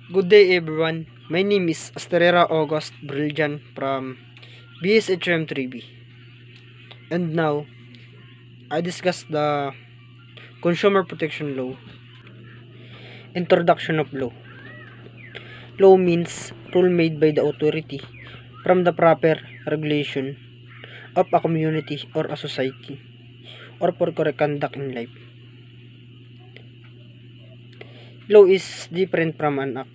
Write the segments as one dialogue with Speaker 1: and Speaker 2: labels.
Speaker 1: Good day everyone. My name is Astrera August BRIL from BSHM-3B. And now, I discuss the Consumer Protection Law. Introduction of law. Law means rule made by the authority from the proper regulation of a community or a society or for correct conduct in life. Law is different from an act.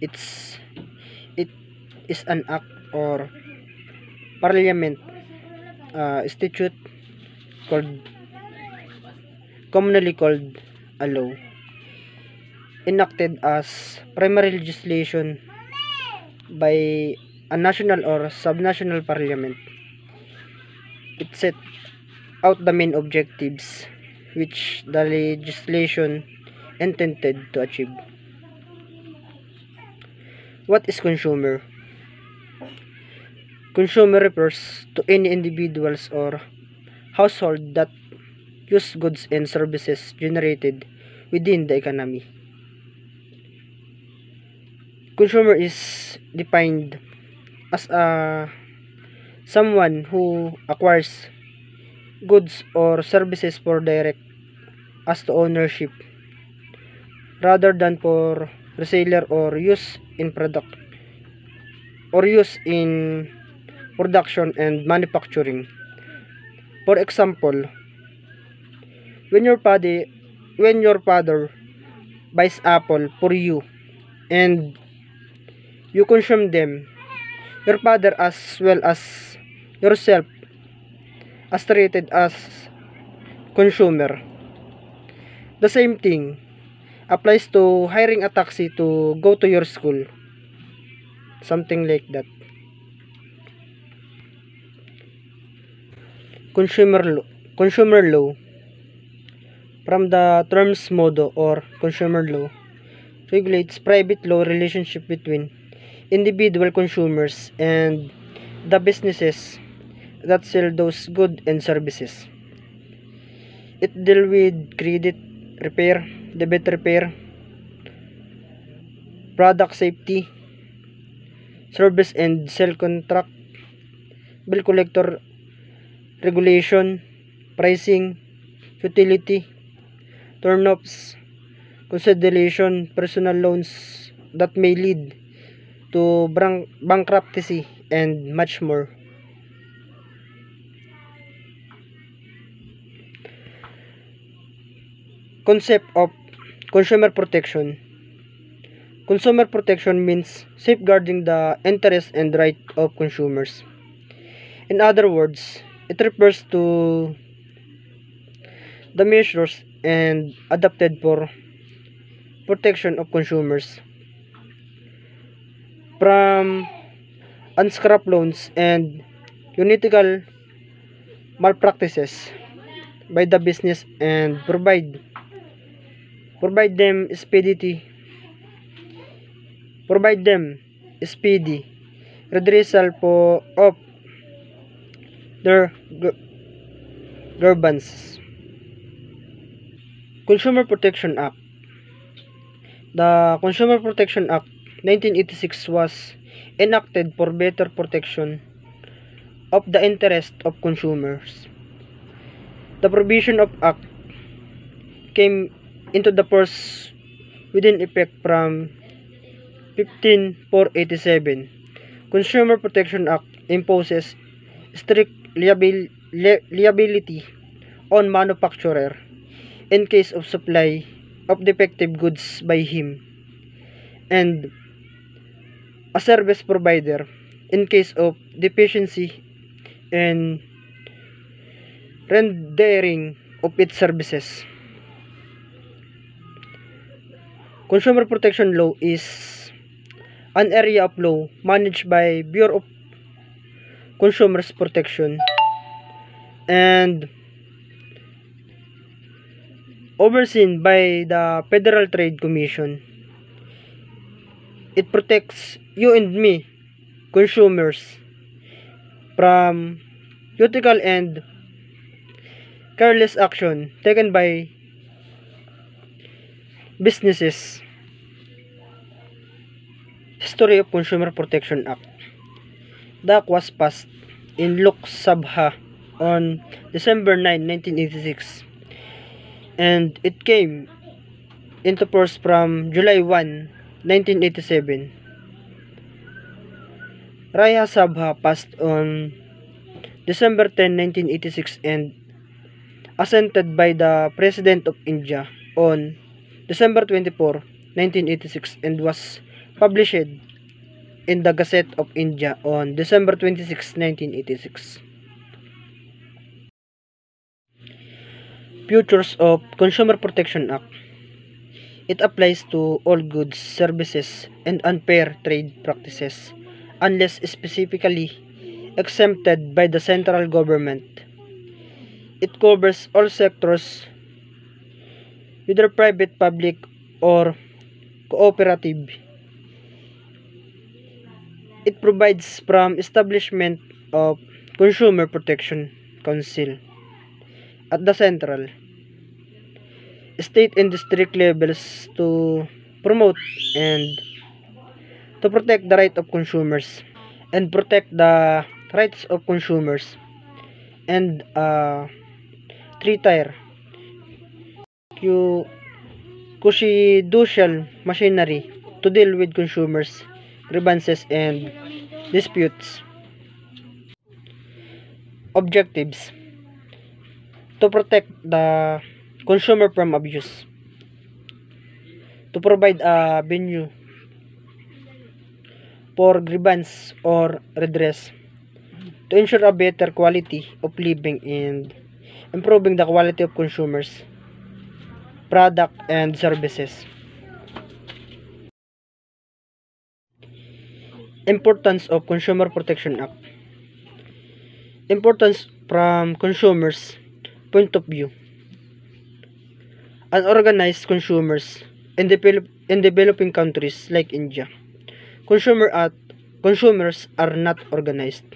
Speaker 1: It is an act or parliament statute commonly called a law, enacted as primary legislation by a national or subnational parliament. It set out the main objectives which the legislation intended to achieve. What is consumer? Consumer refers to any individuals or household that use goods and services generated within the economy. Consumer is defined as someone who acquires goods or services for direct as to ownership rather than for reseller or use in production and manufacturing. For example, when your father buys apple for you and you consume them, your father as well as yourself as treated as consumer. The same thing applies to hiring a taxi to go to your school. Something like that. Consumer law, from the terms modo or consumer law, regulates private law relationship between individual consumers and the businesses that sell those goods and services. It deals with credit repair, debit repair, product safety, service and sale contract, bill collector regulation, pricing, utility, turn-offs, consideration, personal loans that may lead to bankruptcy, and much more. Concept of consumer protection. Consumer protection means safeguarding the interests and rights of consumers. In other words, it refers to the measures and adapted for protection of consumers from unscrap loans and unethical malpractices by the business and provide them speedy redressal of their grievances. Consumer Protection Act. The Consumer Protection Act 1986 was enacted for better protection of the interest of consumers. The provision of Act came into the force within effect from 15487. Consumer Protection Act imposes strict liability on manufacturer in case of supply of defective goods by him and a service provider in case of deficiency in rendering of its services. Consumer protection law is an area of law managed by Bureau of Consumers Protection and overseen by the Federal Trade Commission. It protects you and me, consumers, from ethical and careless action taken by businesses History of Consumer Protection Act. The act was passed in Lok Sabha on December 9, 1986, and it came into force from July 1, 1987. Rajya Sabha passed on December 10, 1986 and assented by the President of India on December 24, 1986 and was published in the Gazette of India on December 26, 1986. Features of Consumer Protection Act. It applies to all goods, services, and unfair trade practices unless specifically exempted by the central government. It covers all sectors, whether private, public, or cooperative. It provides from establishment of Consumer Protection Council at the central, state and district levels to promote and to protect the right of consumers and protect the rights of consumers, and three-tier judicial machinery to deal with consumers grievances and disputes. Objectives: to protect the consumer from abuse, to provide a venue for grievance or redress, to ensure a better quality of living and improving the quality of consumers, product and services. Importance of Consumer Protection Act. Importance from consumers' point of view. Unorganized consumers in developing countries like India. Consumers are not organized.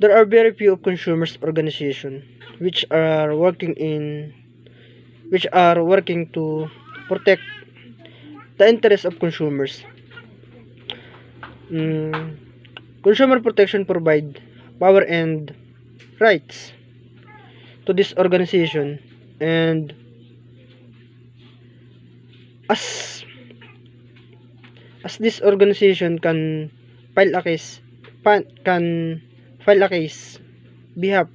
Speaker 1: There are very few consumers organizations which are working to protect the interests of consumers. Consumer protection provide power and rights to this organization, and as this organization can file a case behalf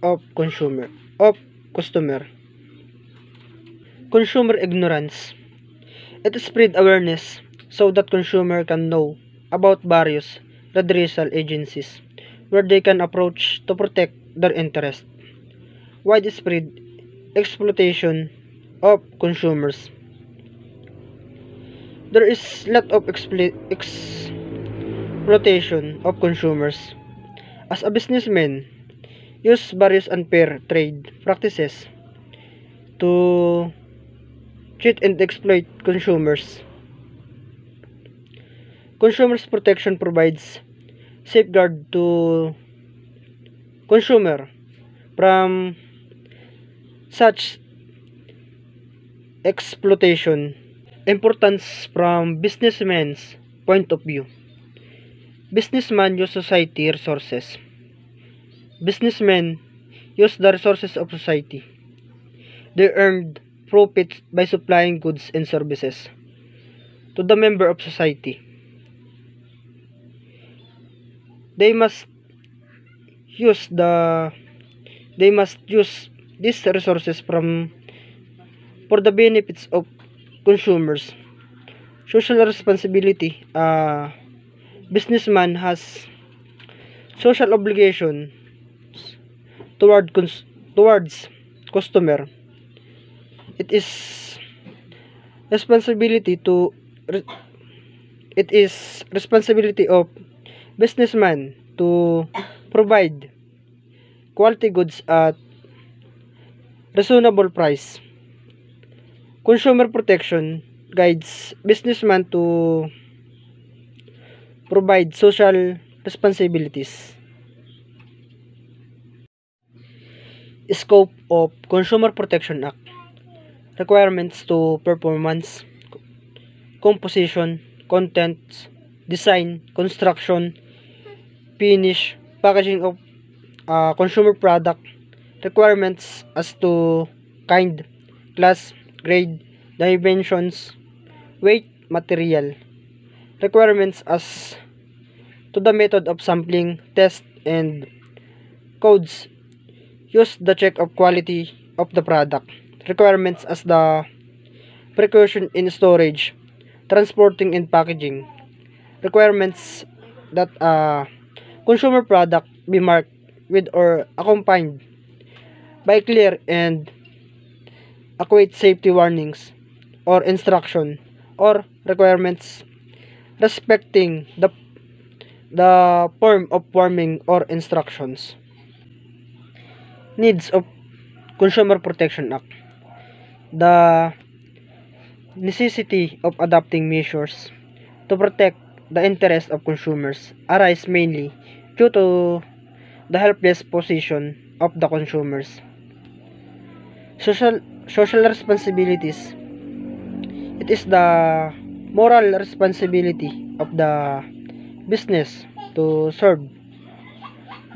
Speaker 1: of customer. Consumer ignorance. It spread awareness so that consumer can know about various redressal agencies where they can approach to protect their interest. Widespread exploitation of consumers. There is lot of exploitation of consumers. As a businessman, use various unfair trade practices to cheat and exploit consumers. Consumers protection provides safeguard to consumer from such exploitation. Importance from businessman's point of view. Businessmen use society resources. Businessmen use the resources of society. They earned profits by supplying goods and services to the member of society. They must use these resources for the benefits of consumers. Social responsibility. Businessman has social obligation towards customer. It is responsibility of businessman to provide quality goods at reasonable price. Consumer protection guides businessman to provide social responsibilities. Scope of Consumer Protection Act. Requirements to performance. composition, contents, design, construction, finish, packaging of consumer product, requirements as to kind, class, grade, dimensions, weight, material, requirements as to the method of sampling, test, and codes used the check of quality of the product, requirements as the precaution in storage, transporting, and packaging, requirements that consumer product be marked with or accompanied by clear and accurate safety warnings or instruction or requirements respecting the form of warning or instructions. Needs of Consumer Protection Act. The necessity of adopting measures to protect the interests of consumers arise mainly due to the helpless position of the consumers. Social responsibilities. It is the moral responsibility of the business to serve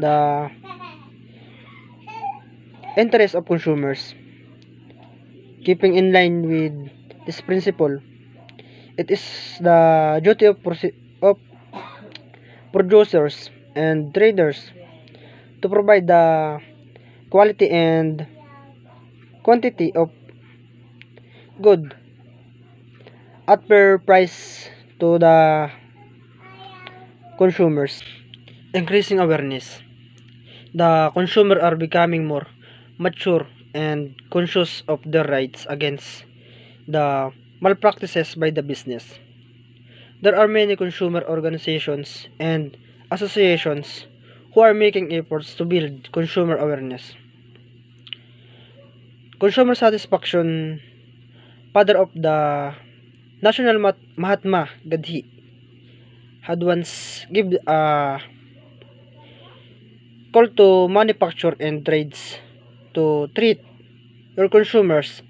Speaker 1: the interests of consumers. Keeping in line with this principle, it is the duty of producers and traders to provide the quality and quantity of good at fair price to the consumers. Increasing awareness. The consumer are becoming more mature and conscious of their rights against the malpractices by the business. There are many consumer organizations and associations who are making efforts to build consumer awareness. Consumer satisfaction, father of the national Mahatma Gandhi, had once given a call to manufacture and trades to treat your consumers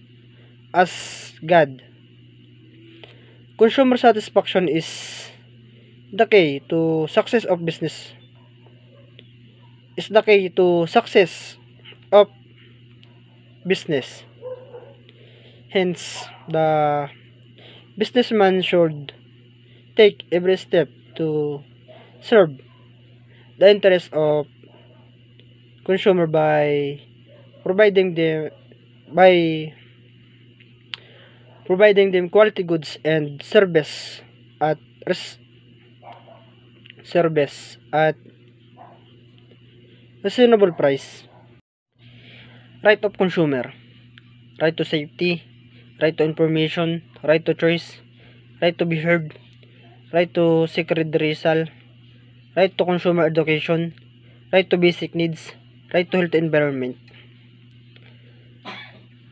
Speaker 1: as God. Consumer satisfaction is the key to success of business. Is the key to success of business. Hence, the businessman should take every step to serve the interest of consumer by providing them by providing them quality goods and service at reasonable price. Right of consumer, right to safety, right to information, right to choice, right to be heard, right to seek redressal, right to consumer education, right to basic needs, right to health environment,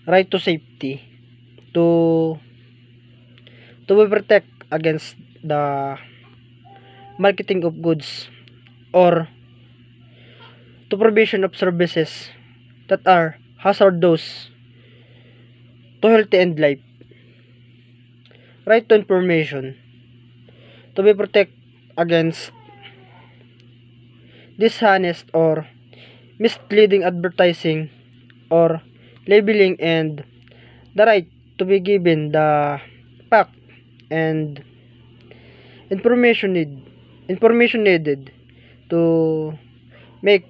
Speaker 1: right to safety, to be protect against the marketing of goods or to provision of services that are hazardous to health and life. Right to information, to be protect against dishonest or misleading advertising or labeling, and the right to be given the fact and information needed to make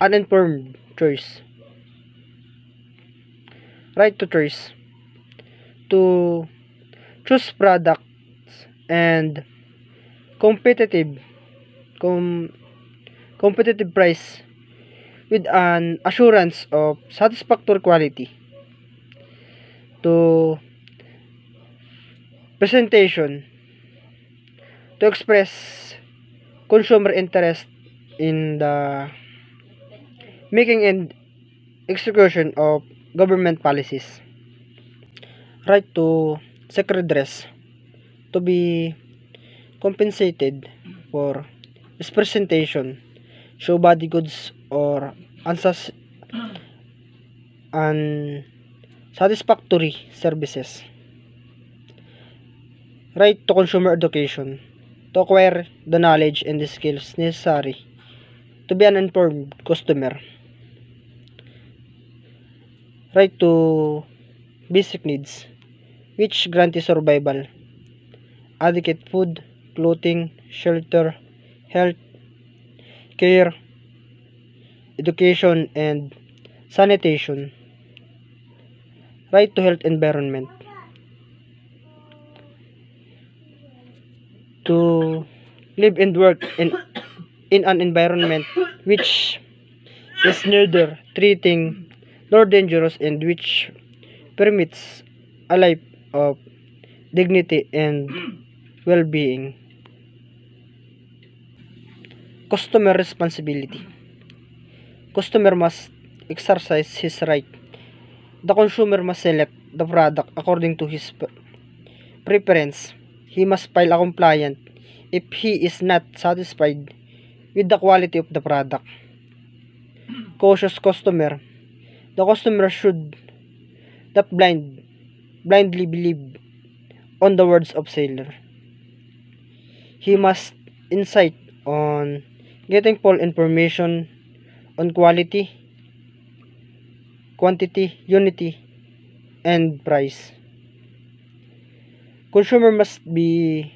Speaker 1: an informed choice. Right to choice, to choose products and competitive com, competitive price with an assurance of satisfactory quality. To presentation, to express consumer interest in the making and execution of government policies. Right to seek redress, to be compensated for mispresentation, show body goods or unsatisfactory services. Right to consumer education, to acquire the knowledge and the skills necessary to be an informed customer. Right to basic needs, which guarantee survival, adequate food, clothing, shelter, health, care, education, and sanitation. Right to health environment, to live and work in an environment which is neither treating nor dangerous and which permits a life of dignity and well-being. Customer responsibility. Customer must exercise his right. The consumer must select the product according to his preference. He must file a complaint if he is not satisfied with the quality of the product. Cautious customer. The customer should not blindly believe on the words of seller. He must insight on getting full information on quality, quantity, unity, and price. Consumer must be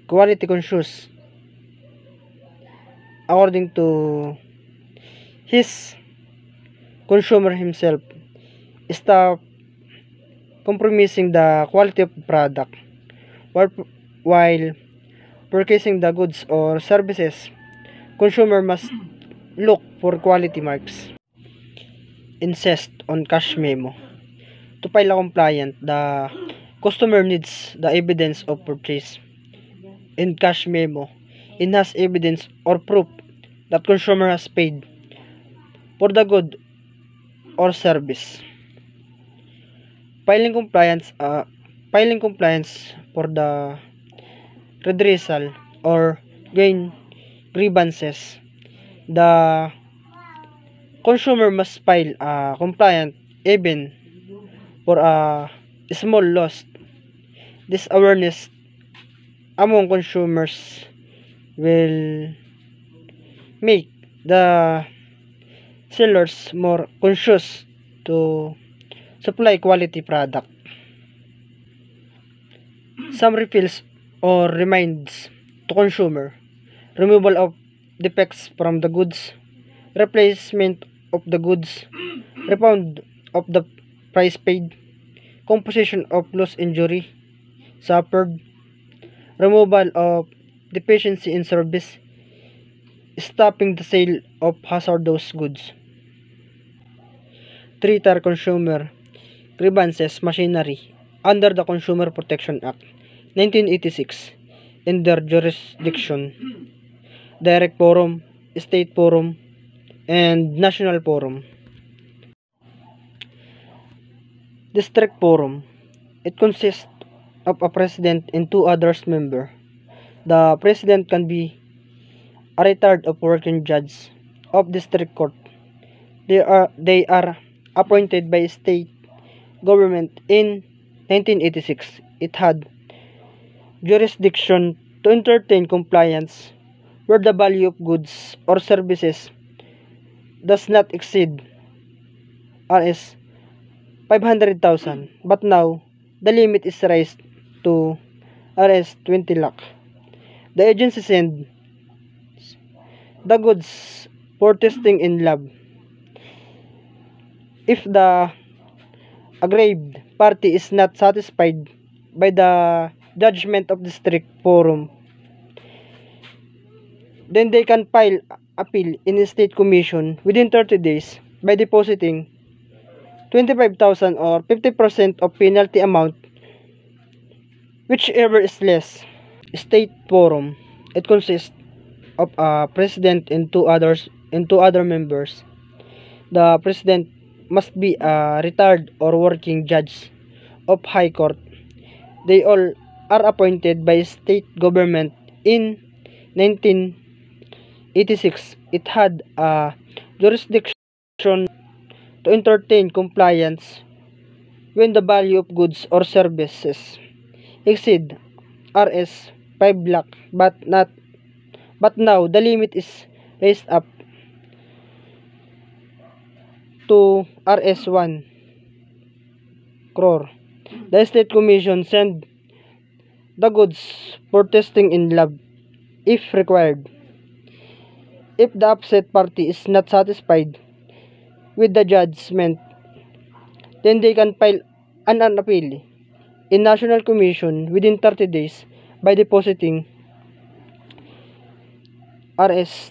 Speaker 1: quality conscious according to his consumer himself. Stop compromising the quality of the product while purchasing the goods or services. Consumer must look for quality marks. Insist on cash memo. To file a complaint, the customer needs the evidence of purchase. In cash memo, it has evidence or proof that consumer has paid for the good or service. Filing compliance for the redressal or gain grievances. The consumer must file a complaint even for a small loss. This awareness among consumers will make the sellers more conscious to supply quality product. Some refills or reminds to consumer, removal of defects from the goods, replacement of the goods, refund of the price paid, composition of loss injury suffered, removal of deficiency in service, stopping the sale of hazardous goods. Treater consumer grievances machinery under the Consumer Protection Act 1986 in their jurisdiction, direct forum, state forum, and national forum. District forum. It consists of a president and two others member. The president can be a retired of working judge of district court. They are appointed by state government. In 1986, it had jurisdiction to entertain compliance where the value of goods or services does not exceed Rs 500,000, but now the limit is raised to Rs 20 lakh. The agency sends the goods for testing in lab. If the aggrieved party is not satisfied by the judgment of district forum, then they can file appeal in a state commission within 30 days by depositing 25,000 or 50% of penalty amount, whichever is less. State forum. It consists of a president and two other members. The president must be a retired or working judge of high court. They all are appointed by state government. In 1986, it had a jurisdiction to entertain compliance when the value of goods or services exceed Rs 5 lakh but now the limit is raised up to Rs 1 crore. The State Commission send the goods for testing in lab if required. If the upset party is not satisfied with the judgment, then they can file an appeal in National Commission within 30 days by depositing Rs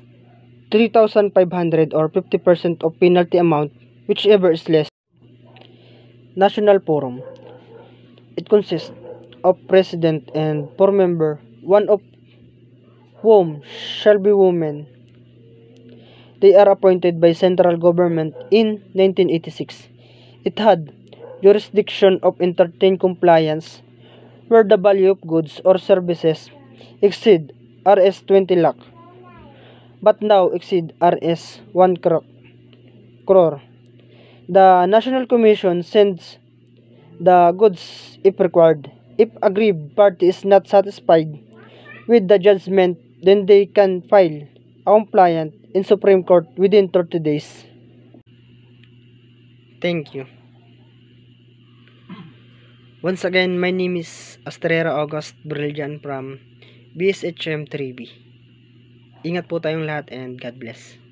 Speaker 1: 3,500 or 50% of penalty amount, whichever is less. National Forum. It consists of president and 4 members, one of whom shall be women. They are appointed by central government in 1986. It had jurisdiction of entertain compliance where the value of goods or services exceed Rs 20 lakh but now exceed Rs 1 crore. The National Commission sends the goods if required. If aggrieved party is not satisfied with the judgment, then they can file a complaint in Supreme Court within 30 days. Thank you. Once again, my name is Astrera August BRIL from BSHM-3B. Ingat po tayong lahat and God bless.